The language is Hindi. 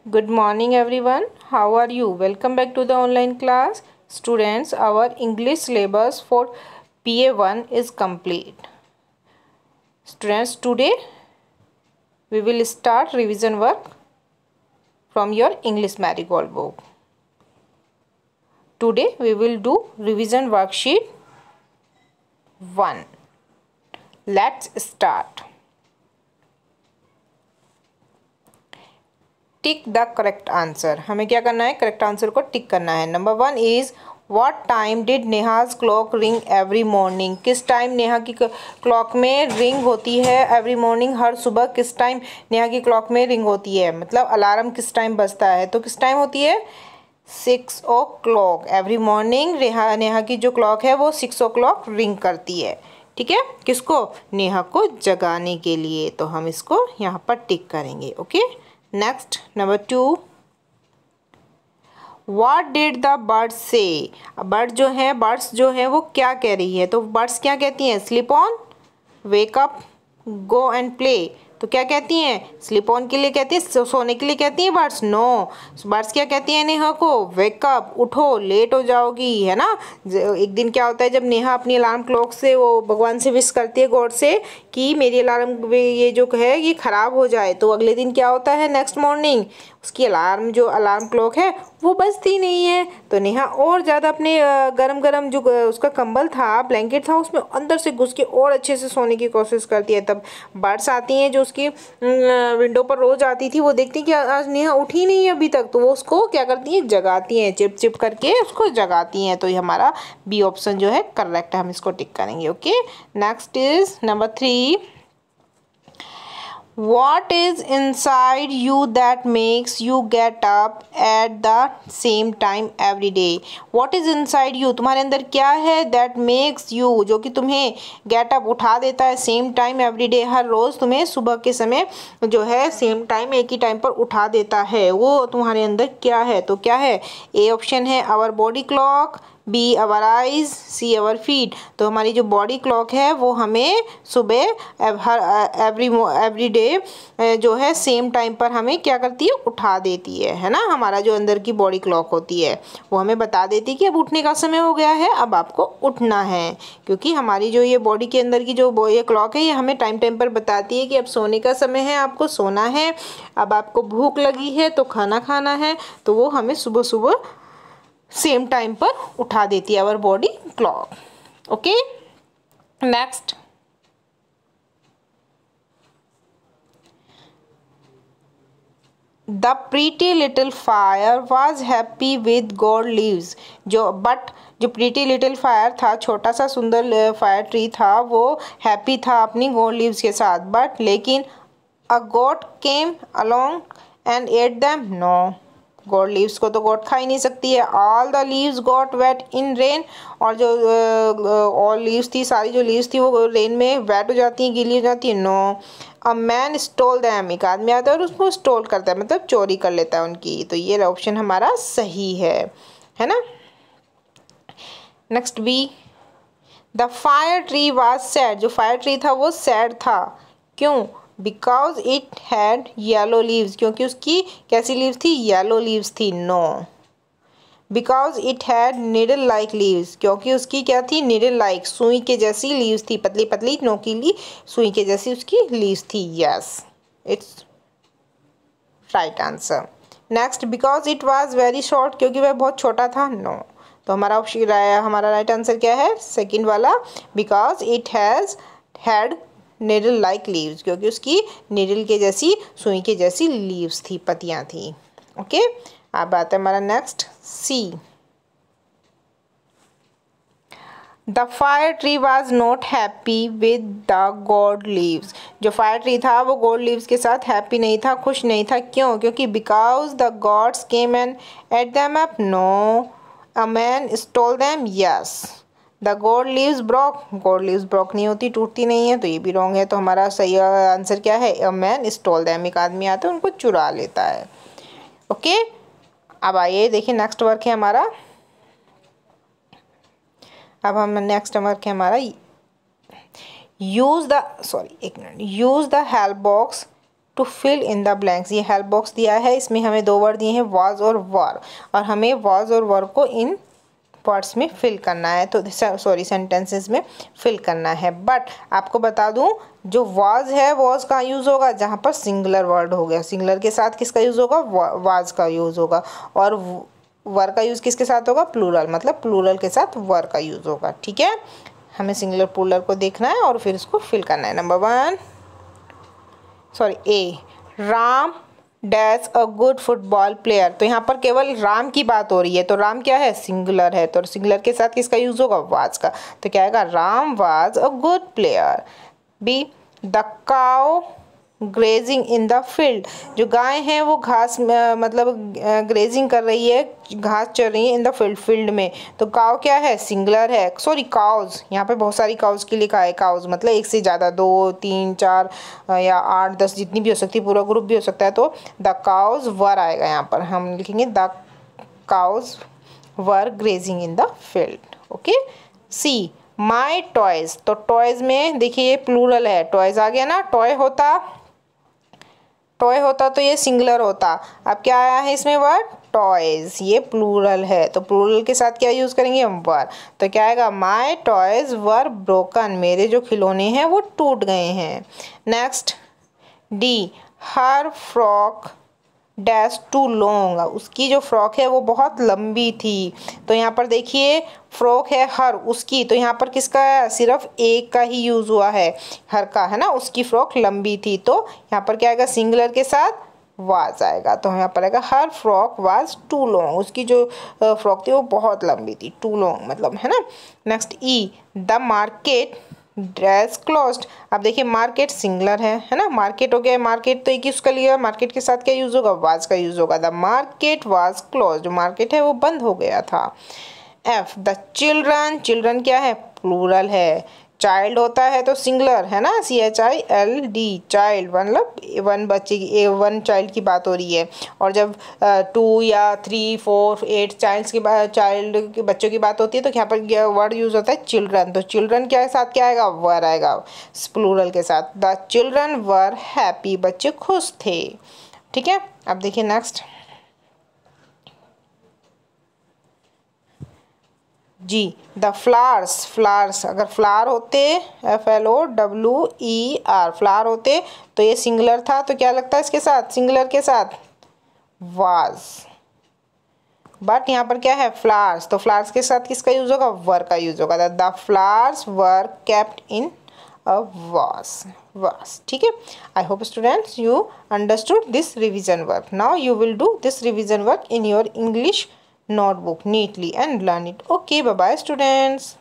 Good morning everyone. How are you? Welcome back to the online class. Students, our English syllabus for PA1 is complete. Students, today we will start revision work from your English Marigold book. Today we will do revision worksheet 1. Let's start. Tick the correct answer. हमें क्या करना है? करेक्ट आंसर को टिक करना है. Number 1 is what time did Neha's clock ring every morning. किस टाइम नेहा की क्लॉक में रिंग होती है एवरी मॉर्निंग. हर सुबह किस टाइम नेहा की क्लॉक में रिंग होती है, मतलब अलार्म किस टाइम बजता है. तो किस टाइम होती है? 6 o'clock. एवरी मॉर्निंग नेहा की जो क्लॉक है वो 6 o'clock रिंग करती है. ठीक है, किसको? नेहा को जगाने के लिए. तो हम इसको यहाँ पर टिक करेंगे. Okay. Next number 2, what did the birds से. बर्ड्स जो है वो क्या कह रही है? तो बर्ड्स क्या कहती हैं? Sleep on, wake up, go and play. तो क्या कहती हैं? स्लीप ऑन के लिए कहती है, सोने के लिए कहती हैं बर्ड्स. नो, बर्ड्स क्या कहती हैं नेहा को? वेकअप, उठो, लेट हो जाओगी, है ना. एक दिन क्या होता है, जब नेहा अपनी अलार्म क्लॉक से वो भगवान से विश करती है, गॉड से, कि मेरी अलार्म ये जो है ये ख़राब हो जाए. तो अगले दिन क्या होता है? नेक्स्ट मॉर्निंग उसकी अलार्म क्लॉक है वो बजती नहीं है. तो नेहा और ज़्यादा अपने गरम गरम जो उसका कंबल था, ब्लैंकेट था, उसमें अंदर से घुस के और अच्छे से सोने की कोशिश करती है. तब बर्ड्स आती हैं जो उसकी विंडो पर रोज़ आती थी. वो देखती हैं कि आज नेहा उठी नहीं है अभी तक. तो वो उसको क्या करती हैं? जगाती हैं, चिप चिप करके उसको जगाती हैं. तो ये हमारा बी ऑप्शन जो है करेक्ट है. हम इसको टिक करेंगे. Okay. Next is number 3, what is inside you that makes you get up at the same time every day. what is inside you, तुम्हारे अंदर क्या है? that makes you, जो कि तुम्हें get up, उठा देता है, same time every day, हर रोज़ तुम्हें सुबह के समय जो है सेम टाइम, एक ही टाइम पर उठा देता है. वो तुम्हारे अंदर क्या है? तो क्या है? ए ऑप्शन है our body clock, B our eyes, C our feet. तो हमारी जो बॉडी क्लॉक है वो हमें सुबह एवरी डे जो है सेम टाइम पर हमें क्या करती है? उठा देती है ना. हमारा जो अंदर की बॉडी क्लॉक होती है वो हमें बता देती है कि अब उठने का समय हो गया है, अब आपको उठना है. क्योंकि हमारी जो ये बॉडी के अंदर की जो ये क्लॉक है ये हमें टाइम टाइम पर बताती है कि अब सोने का समय है, आपको सोना है, अब आपको भूख लगी है तो खाना खाना है. तो वो हमें सुबह सुबह सेम टाइम पर उठा देती है, our body clock. Okay. Next, the pretty little fir was happy with gold leaves. जो प्रीटी लिटिल फायर था, छोटा सा सुंदर फायर ट्री था, वो हैप्पी था अपनी गॉड लीव्स के साथ. बट लेकिन a goat came along and ate them. No, goat leaves को तो गॉड खा ही नहीं सकती है. All the leaves got wet in rain. और जो ऑल लीव्स थी, सारी जो लीव्स थी वो रेन में वेट हो जाती हैं, गीली हो जाती है. No, a man stole them. एक आदमी आता है और उसको स्टोल करता है, मतलब चोरी कर लेता है उनकी. तो ये ऑप्शन हमारा सही है ना. Next B, the fire tree was sad. जो फायर ट्री था वो सैड था. क्यों? Because it had yellow leaves. क्योंकि उसकी कैसी लीव्स थी? येलो लीव्स थी. No, because it had needle like leaves. क्योंकि उसकी क्या थी? निडल लाइक, सुई के जैसी लीव्स थी, पतली पतली नोकीली सुई के जैसी उसकी लीव्स थी. Yes, it's right answer. Next, because it was very short. क्योंकि वह बहुत छोटा था. नो. तो हमारा राइट आंसर क्या है? सेकेंड वाला, because it had needle like leaves. क्योंकि उसकी निडल के जैसी, सुई के जैसी लीव्स थी, पत्तियाँ थी. ओके. अब आता है हमारा next C, the fire tree was not happy with the gold leaves. जो फायर ट्री था वो गोल्ड लीव्स के साथ हैप्पी नहीं था, खुश नहीं था. क्यों? क्योंकि because the gods came and ate them up. No, a man stole them. Yes, the gold leaves broke. Gold leaves broke नहीं होती, टूटती नहीं है. तो ये भी रॉन्ग है. तो हमारा सही आंसर क्या है? अ मैन स्टोल देम. एक आदमी आता है उनको चुरा लेता है. ओके. अब आइए देखिए नेक्स्ट वर्क है हमारा. अब हम नेक्स्ट वर्क है हमारा, use the help box to fill in the blanks. ये हेल्प बॉक्स दिया है, इसमें हमें दो वर्ड दिए हैं वाज और वर, और हमें वाज और वर को इन वर्ड्स में फिल करना है, तो सॉरी सेंटेंसेस में फिल करना है। बट आपको बता दूं, जो वाज है वाज कहाँ यूज़ होगा, जहाँ पर सिंगुलर वर्ड हो गया। सिंगुलर के साथ किसका यूज़ होगा, वाज का यूज़ होगा। और वर का यूज़ किसके साथ होगा, प्लूरल, मतलब प्लूरल के साथ वर का यूज़ होगा। ठीक है, हमें सिंगुलर प्लूरल को देखना है और फिर इसको फिल करना है। Number 1 sorry A, Ram dash a good football player. तो यहाँ पर केवल राम की बात हो रही है, तो राम क्या है, सिंगुलर है, तो सिंगुलर के साथ किसका यूज़ होगा, वाज का। तो क्या आएगा, Ram was a good player. B, the cow grazing in the field. जो गाय है वो घास मतलब ग्रेजिंग कर रही है, घास चर रही है इन द फील्ड, फील्ड में। तो काउ क्या है, सिंगुलर है, सॉरी काउज, यहाँ पे बहुत सारी काउज की लिखा है। काउज मतलब एक से ज़्यादा, 2 3 4 या 8 10 जितनी भी हो सकती है, पूरा ग्रुप भी हो सकता है। तो द काउज वर आएगा, यहाँ पर हम लिखेंगे the cows were grazing in the field. Okay. C, my toys. तो टॉयज में देखिए ये प्लूरल है, टॉयज आ गया ना, टॉय होता तो ये सिंगुलर होता। अब क्या आया है इसमें वर्ड, टॉयज, ये प्लूरल है, तो प्लूरल के साथ क्या यूज़ करेंगे हम, वर। तो क्या आएगा, माई टॉयज वर ब्रोकन। मेरे जो खिलौने हैं वो टूट गए हैं। Next D, her frock dash too long. उसकी जो फ्रॉक है वो बहुत लंबी थी। तो यहाँ पर देखिए फ्रॉक है हर, उसकी, तो यहाँ पर किसका है, सिर्फ एक का ही यूज़ हुआ है, हर का, है ना। उसकी फ्रॉक लंबी थी, तो यहाँ पर क्या आएगा, सिंगुलर के साथ वाज आएगा। तो यहाँ पर आएगा हर फ्रॉक वाज टू लॉन्ग। उसकी जो फ्रॉक थी वो बहुत लंबी थी, टू लॉन्ग मतलब, है ना। Next E, the market dress closed. अब देखिए मार्केट सिंगुलर है ना, मार्केट हो गया, मार्केट तो एक ही उसका लिया, मार्केट के साथ क्या यूज़ होगा, वाज का यूज़ होगा। The market was closed, market है वो बंद हो गया था। एफ, द चिल्ड्रन, चिल्ड्रन क्या है, प्लूरल है। चाइल्ड होता है तो सिंगुलर, है ना, CHILD, चाइल्ड, मतलब वन बच्चे की, वन चाइल्ड की बात हो रही है। और जब 2 या 3 4 8 चाइल्ड्स की बात, चाइल्ड के बच्चों की बात होती है, तो यहाँ पर वर्ड यूज़ होता है चिल्ड्रन। तो चिल्ड्रन के साथ क्या आएगा, वर आएगा, प्लूरल के साथ। द चिल्ड्रन वर हैप्पी, बच्चे खुश थे। ठीक है, अब देखिए next G, the flowers, flowers, अगर फ्लावर होते FLOWER, फ्लावर होते तो ये सिंगुलर था, तो क्या लगता है इसके साथ, सिंगुलर के साथ वाज। बट यहाँ पर क्या है, फ्लावर्स, तो फ्लावर्स के साथ किसका यूज होगा, वर का यूज होगा। The flowers were kept in a vase. ठीक है, I hope students you understood this revision work. Now you will do this revision work in your English notebook neatly and learn it. Okay, bye bye students.